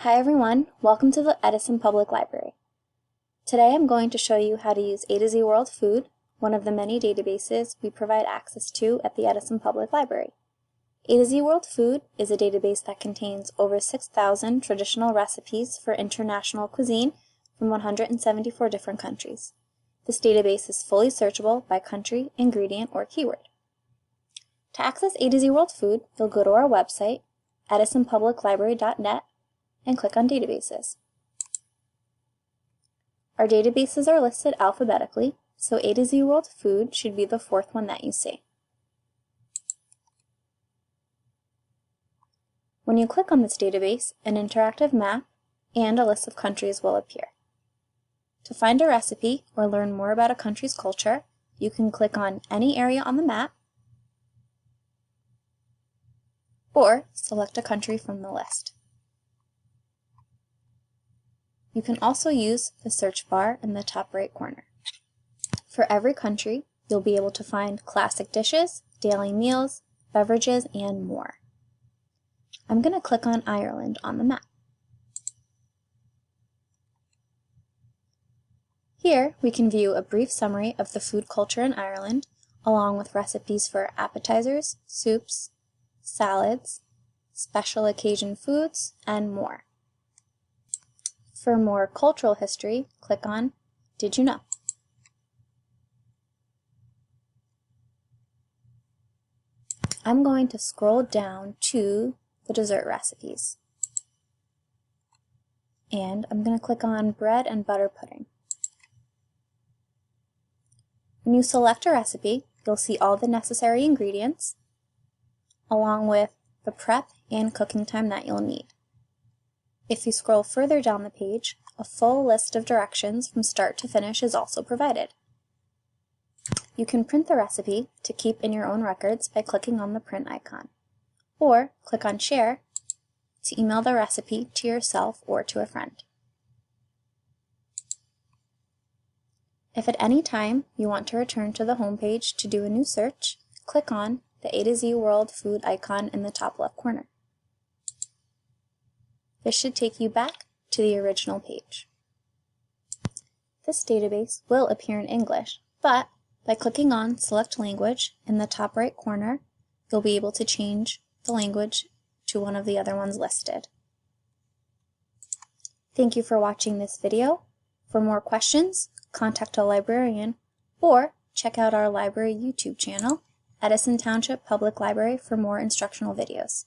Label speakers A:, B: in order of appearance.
A: Hi everyone, welcome to the Edison Public Library. Today I'm going to show you how to use A to Z World Food, one of the many databases we provide access to at the Edison Public Library. A to Z World Food is a database that contains over 6,000 traditional recipes for international cuisine from 174 different countries. This database is fully searchable by country, ingredient, or keyword. To access A to Z World Food, you'll go to our website, edisonpubliclibrary.net, and click on Databases. Our databases are listed alphabetically, so A to Z World Food should be the fourth one that you see. When you click on this database, an interactive map and a list of countries will appear. To find a recipe or learn more about a country's culture, you can click on any area on the map or select a country from the list. You can also use the search bar in the top right corner. For every country, you'll be able to find classic dishes, daily meals, beverages, and more. I'm going to click on Ireland on the map. Here, we can view a brief summary of the food culture in Ireland, along with recipes for appetizers, soups, salads, special occasion foods, and more. For more cultural history, click on Did You Know? I'm going to scroll down to the dessert recipes. And I'm going to click on bread and butter pudding. When you select a recipe, you'll see all the necessary ingredients, along with the prep and cooking time that you'll need. If you scroll further down the page, a full list of directions from start to finish is also provided. You can print the recipe to keep in your own records by clicking on the print icon, or click on Share to email the recipe to yourself or to a friend. If at any time you want to return to the home page to do a new search, click on the A to Z World Food icon in the top left corner. This should take you back to the original page. This database will appear in English, but by clicking on Select Language in the top right corner, you'll be able to change the language to one of the other ones listed. Thank you for watching this video. For more questions, contact a librarian or check out our library YouTube channel, Edison Township Public Library, for more instructional videos.